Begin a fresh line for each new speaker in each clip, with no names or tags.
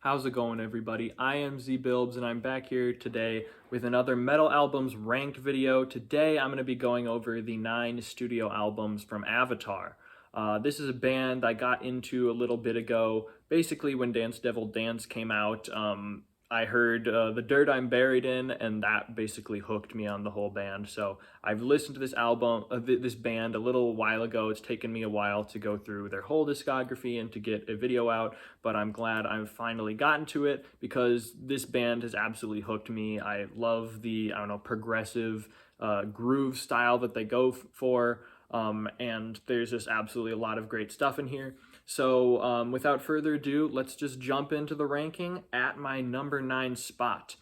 How's it going, everybody? I am ZBilbs, and I'm back here today with another metal albums ranked video. Today, I'm going to be going over the 9 studio albums from Avatar. This is a band I got into a little bit ago. Basically, when Dance Devil Dance came out, I heard The Dirt I'm Buried In, and that basically hooked me on the whole band. So I've listened to this album, this band a little while ago. It's taken me a while to go through their whole discography and to get a video out, but I'm glad I've finally gotten to it because this band has absolutely hooked me. I love the, progressive groove style that they go for. And there's just absolutely a lot of great stuff in here. So without further ado, let's just jump into the ranking at my number 9 spot.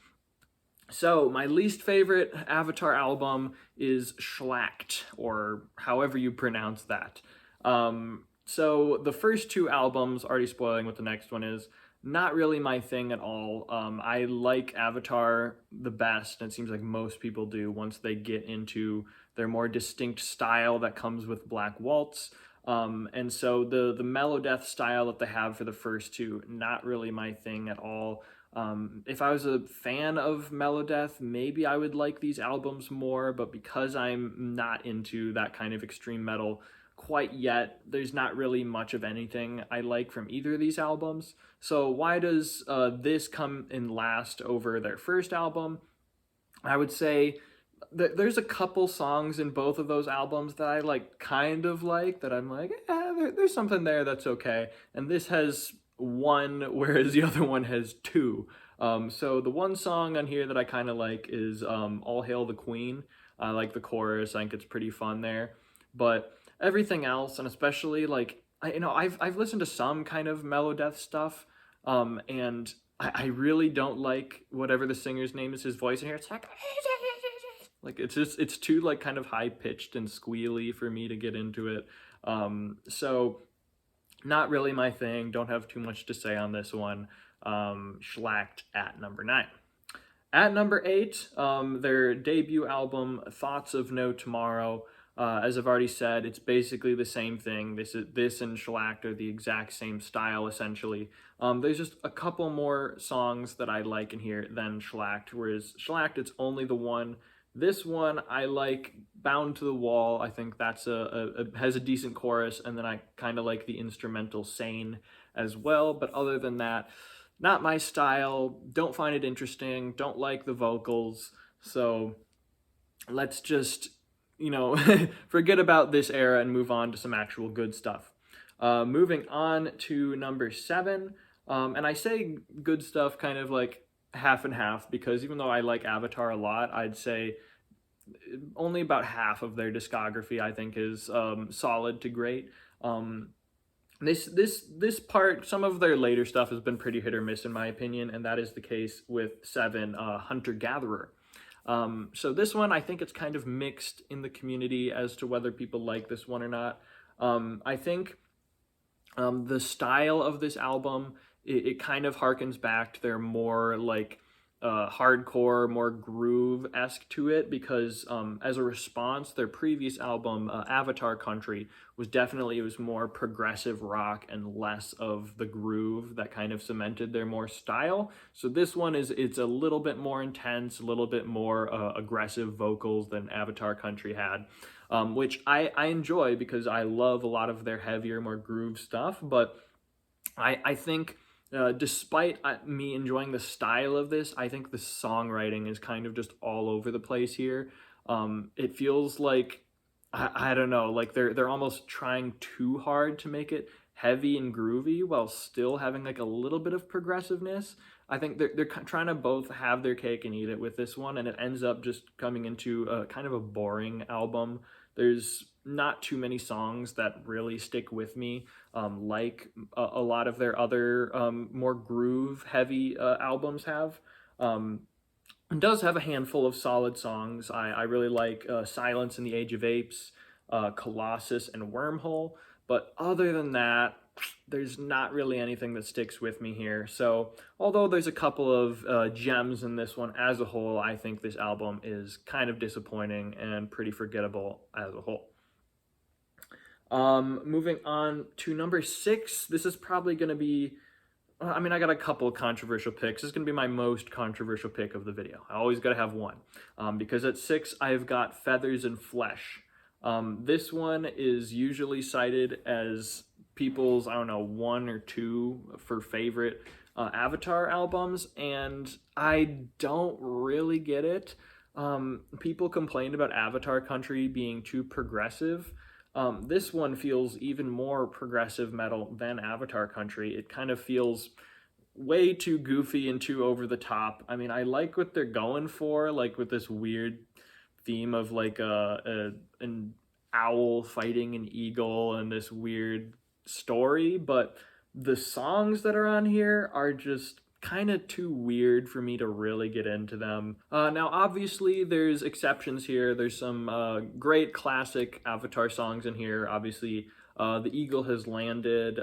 So my least favorite Avatar album is Schlacht, or however you pronounce that. So the first 2 albums, already spoiling what the next one is, not really my thing at all. I like Avatar the best, and it seems like most people do once they get into their more distinct style that comes with Black Waltz. And so the melodeath style that they have for the first 2, not really my thing at all. If I was a fan of melodeath, maybe I would like these albums more, but because I'm not into that kind of extreme metal quite yet, there's not really much of anything I like from either of these albums. So why does this come in last over their first album? I would say there's a couple songs in both of those albums that I kind of like, that I'm like, there's something there that's okay. And this has 1, whereas the other one has 2. So the one song on here that I kind of like is All Hail the Queen. I like the chorus. I think it's pretty fun there. But everything else, and especially I've listened to some kind of melodeath stuff, and I really don't like whatever the singer's name is, his voice in here. It's like it's too kind of high pitched and squealy for me to get into it. So not really my thing. Don't have too much to say on this one. Schlacht at number 9. At number 8, their debut album, Thoughts of No Tomorrow. As I've already said, it's basically the same thing. This and Schlacht are the exact same style, essentially. There's just a couple more songs that I like in here than Schlacht, whereas Schlacht, it's only the one. This one, I like Bound to the Wall. I think that's has a decent chorus, and then I kind of like the instrumental Sane as well. But other than that, not my style. Don't find it interesting. Don't like the vocals. So let's just forget about this era and move on to some actual good stuff. Moving on to number 7, and I say good stuff kind of like half and half, because even though I like Avatar a lot, I'd say only about half of their discography I think is solid to great. This part, some of their later stuff has been pretty hit or miss in my opinion, and that is the case with 7, Hunter Gatherer. So this one, I think it's kind of mixed in the community as to whether people like this one or not. I think the style of this album, it kind of harkens back to their more hardcore, more groove-esque to it, because as a response, their previous album, Avatar Country, it was more progressive rock and less of the groove that kind of cemented their more style. So this one it's a little bit more intense, a little bit more aggressive vocals than Avatar Country had, which I enjoy because I love a lot of their heavier, more groove stuff. But I think despite me enjoying the style of this, I think the songwriting is kind of just all over the place here. It feels like, I don't know, like they're almost trying too hard to make it heavy and groovy while still having a little bit of progressiveness. I think they're trying to both have their cake and eat it with this one, and it ends up just coming into kind of a boring album. There's not too many songs that really stick with me, like a lot of their other more groove-heavy albums have. It does have a handful of solid songs. I really like Silence in the Age of Apes, Colossus, and Wormhole. But other than that, there's not really anything that sticks with me here. So although there's a couple of gems in this one, as a whole, I think this album is kind of disappointing and pretty forgettable as a whole. Moving on to number 6, this is probably going to be I mean, I got a couple of controversial picks. This is going to be my most controversial pick of the video. I always got to have one. Because at 6, I've got Feathers and Flesh. This one is usually cited as people's, I don't know, 1 or 2 for favorite Avatar albums, and I don't really get it. People complained about Avatar Country being too progressive. This one feels even more progressive metal than Avatar Country. It kind of feels way too goofy and too over the top. I mean, I like what they're going for, like with this weird theme of like an owl fighting an eagle and this weird story, but the songs that are on here are just kind of too weird for me to really get into them. Now, obviously, there's exceptions here. There's some great classic Avatar songs in here. Obviously, The Eagle Has Landed.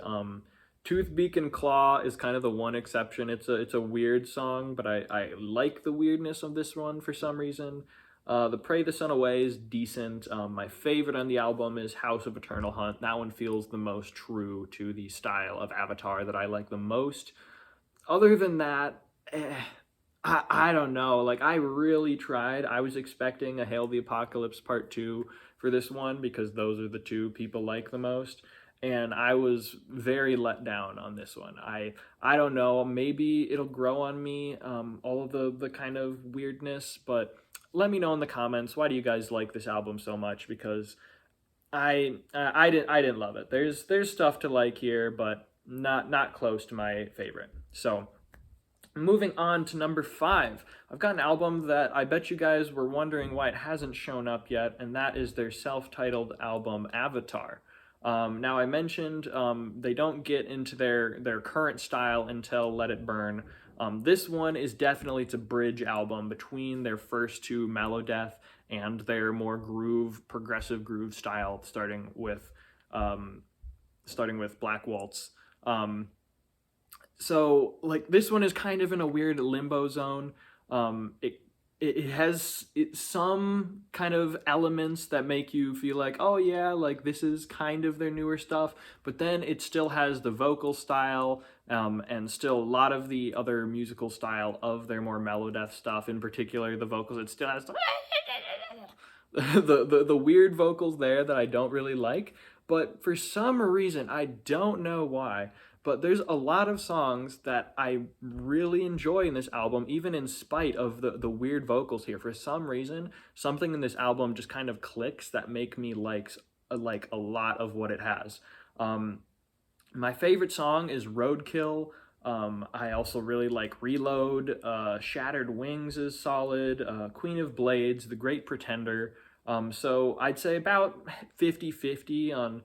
Tooth, Beak, and Claw is kind of the one exception. It's a weird song, but I like the weirdness of this one for some reason. The Pray the Sun Away is decent. My favorite on the album is House of Eternal Hunt. That one feels the most true to the style of Avatar that I like the most. Other than that, I don't know. Like, I really tried. I was expecting a Hail the Apocalypse Part 2 for this one because those are the 2 people like the most. And I was very let down on this one. I don't know. Maybe it'll grow on me, all of the kind of weirdness. But let me know in the comments, why do you guys like this album so much? Because I didn't love it. There's stuff to like here, but not close to my favorite. So moving on to number 5, I've got an album that I bet you guys were wondering why it hasn't shown up yet, and that is their self-titled album Avatar. Now, I mentioned they don't get into their current style until Let It Burn. This one is definitely, it's a bridge album between their first 2, Melodeath, and their more progressive groove style, starting with Black Waltz. So, like, this one is kind of in a weird limbo zone. It has some kind of elements that make you feel like, oh yeah, like this is kind of their newer stuff, but then it still has the vocal style and still a lot of the other musical style of their more Melodeath stuff, in particular the vocals. It still has the weird vocals there that I don't really like, but for some reason, I don't know why, but there's a lot of songs that I really enjoy in this album, even in spite of the weird vocals here. For some reason, something in this album just kind of clicks that make me like a lot of what it has. My favorite song is Roadkill. I also really like Reload. Shattered Wings is solid. Queen of Blades, The Great Pretender. So I'd say about 50-50 on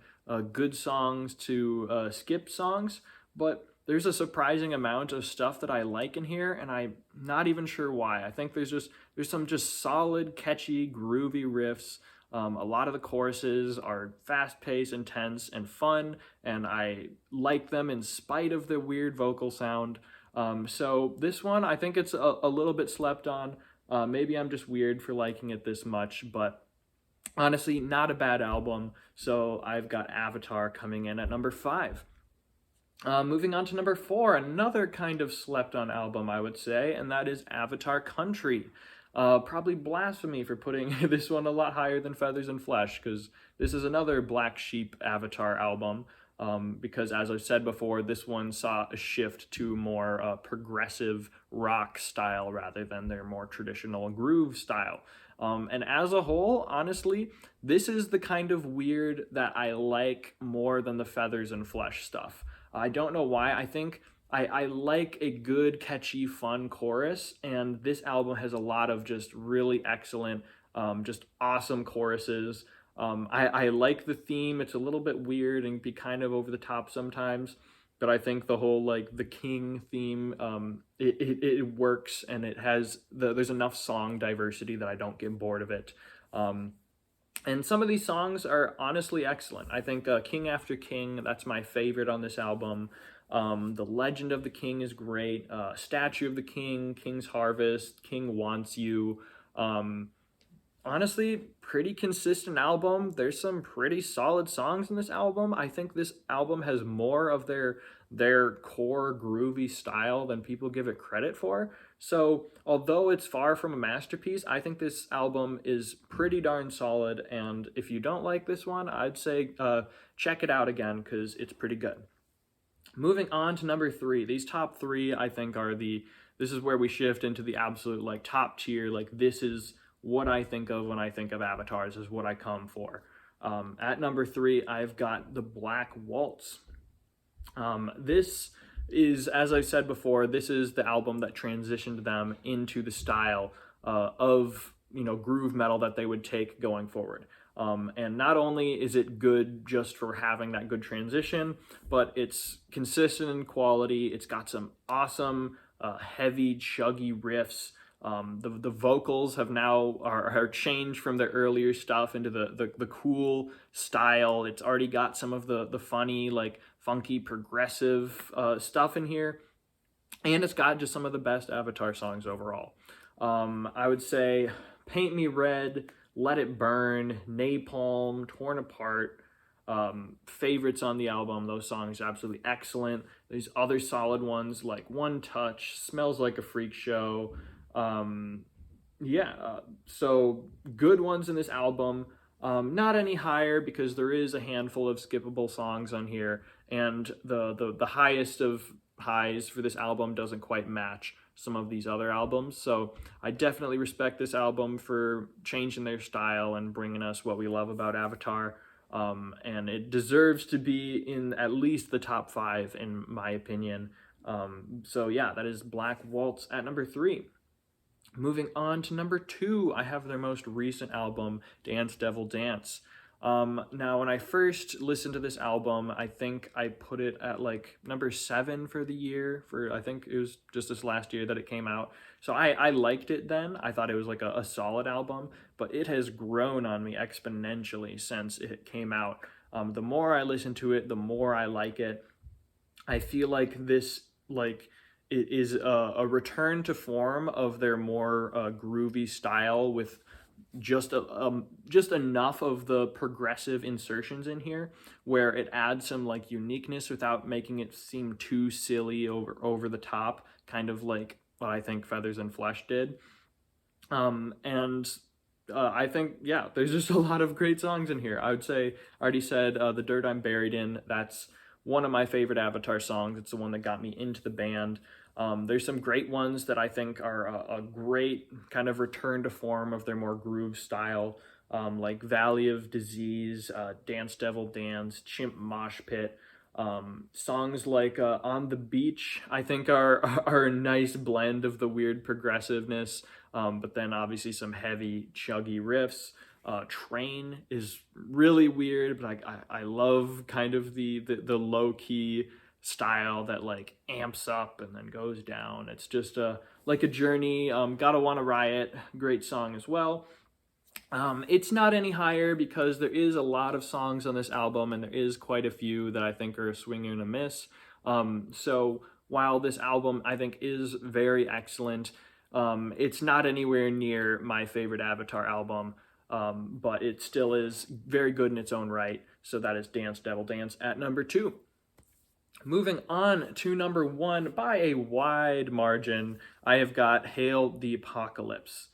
good songs to skip songs, but there's a surprising amount of stuff that I like in here, and I'm not even sure why. I think there's some just solid, catchy, groovy riffs. A lot of the choruses are fast-paced, intense, and fun, and I like them in spite of the weird vocal sound. So this one, I think it's a little bit slept on. Maybe I'm just weird for liking it this much, but honestly, not a bad album. So I've got Avatar coming in at number 5. Moving on to number 4, another kind of slept-on album, I would say, and that is Avatar Country. Probably blasphemy for putting this one a lot higher than Feathers and Flesh, because this is another Black Sheep Avatar album, because as I've said before, this one saw a shift to more progressive rock style rather than their more traditional groove style. And as a whole, honestly, this is the kind of weird that I like more than the Feathers and Flesh stuff. I don't know why. I think I like a good, catchy, fun chorus, and this album has a lot of just really excellent, just awesome choruses. I like the theme. It's a little bit weird and be kind of over the top sometimes, but I think the whole, like, the king theme, it works, and it has, there's enough song diversity that I don't get bored of it. And some of these songs are honestly excellent. I think King After King, that's my favorite on this album. The Legend of the King is great. Statue of the King, King's Harvest, King Wants You. Honestly, pretty consistent album. There's some pretty solid songs in this album. I think this album has more of their their core groovy style than people give it credit for. So although it's far from a masterpiece, I think this album is pretty darn solid, and if you don't like this one, I'd say check it out again because it's pretty good. Moving on to number 3. These top 3 I think are this is where we shift into the absolute like top tier. Like, this is what I think of when I think of Avatar. This is what I come for. At number 3, I've got the Black Waltz. This is, as I said before, this is the album that transitioned them into the style of, you know, groove metal that they would take going forward. And not only is it good just for having that good transition, but it's consistent in quality. It's got some awesome, heavy, chuggy riffs. The vocals have now are changed from their earlier stuff into the cool style. It's already got some of the funny, like funky, progressive stuff in here. And it's got just some of the best Avatar songs overall. I would say Paint Me Red, Let It Burn, Napalm, Torn Apart, favorites on the album. Those songs are absolutely excellent. These other solid ones like One Touch, Smells Like a Freak Show. So good ones in this album. Not any higher because there is a handful of skippable songs on here, and the highest of highs for this album doesn't quite match some of these other albums. So I definitely respect this album for changing their style and bringing us what we love about Avatar. And it deserves to be in at least the top 5 in my opinion. So yeah, that is Black Waltz at number 3. Moving on to number 2, I have their most recent album, Dance Devil Dance. Now, when I first listened to this album, I think I put it at like number 7 for the year. I think it was just this last year that it came out. So I liked it then. I thought it was like a solid album, but it has grown on me exponentially since it came out. The more I listen to it, the more I like it. I feel like this, like, it is a return to form of their more groovy style with just enough of the progressive insertions in here where it adds some like uniqueness without making it seem too silly over the top, kind of like what I think Feathers and Flesh did. I think, yeah, there's just a lot of great songs in here. I would say, I already said The Dirt I'm Buried In. That's one of my favorite Avatar songs. It's the one that got me into the band. There's some great ones that I think are a great kind of return to form of their more groove style, like Valley of Disease, Dance Devil Dance, Chimp Mosh Pit. Songs like On the Beach, I think are a nice blend of the weird progressiveness, but then obviously some heavy, chuggy riffs. Train is really weird, but I love kind of the low-key style that like amps up and then goes down. It's just like a journey. Gotta Wanna Riot, great song as well. It's not any higher because there is a lot of songs on this album and there is quite a few that I think are a swing and a miss. So while this album I think is very excellent, it's not anywhere near my favorite Avatar album, but it still is very good in its own right. So that is Dance Devil Dance at number 2. Moving on to number 1 by a wide margin, I have got Hail the Apocalypse.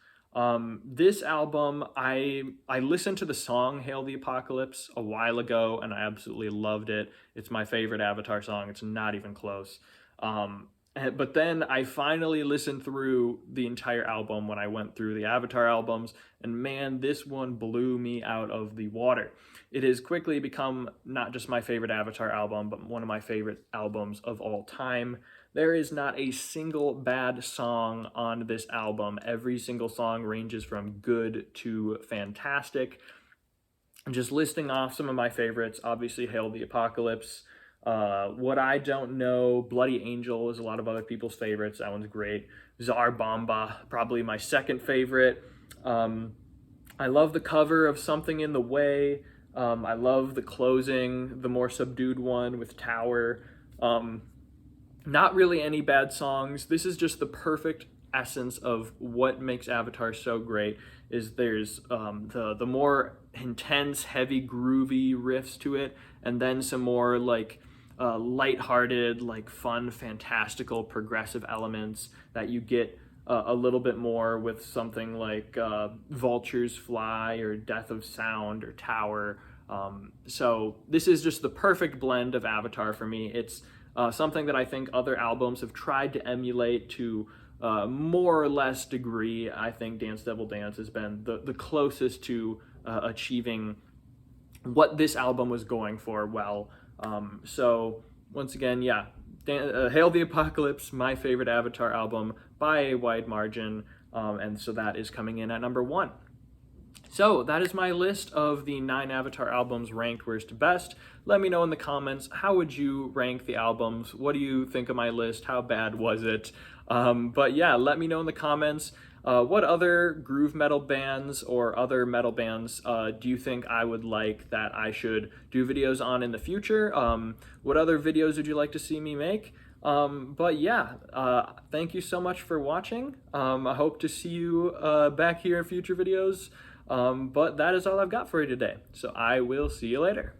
This album, I listened to the song Hail the Apocalypse a while ago and I absolutely loved it. It's my favorite Avatar song. It's not even close. But then I finally listened through the entire album when I went through the Avatar albums, and man, this one blew me out of the water. It has quickly become not just my favorite Avatar album, but one of my favorite albums of all time. There is not a single bad song on this album. Every single song ranges from good to fantastic. Just listing off some of my favorites, obviously Hail the Apocalypse. What I Don't Know, Bloody Angel is a lot of other people's favorites. That one's great. Tsar Bomba, probably my second favorite. I love the cover of Something in the Way. I love the closing, the more subdued one with Tower. Not really any bad songs. This is just the perfect essence of what makes Avatar so great. Is there's the more intense, heavy, groovy riffs to it, and then some more like lighthearted, like fun, fantastical, progressive elements that you get a little bit more with something like Vultures Fly or Death of Sound or Tower. So this is just the perfect blend of Avatar for me. It's something that I think other albums have tried to emulate to more or less degree. I think Dance Devil Dance has been the closest to achieving what this album was going for well. So once again, yeah, Hail the Apocalypse, my favorite Avatar album by a wide margin, and so that is coming in at number 1. So that is my list of the 9 Avatar albums ranked worst to best. Let me know in the comments, how would you rank the albums? What do you think of my list? How bad was it? But yeah, let me know in the comments. What other groove metal bands or other metal bands do you think I would like that I should do videos on in the future? What other videos would you like to see me make? But yeah, thank you so much for watching. I hope to see you back here in future videos. But that is all I've got for you today. So I will see you later.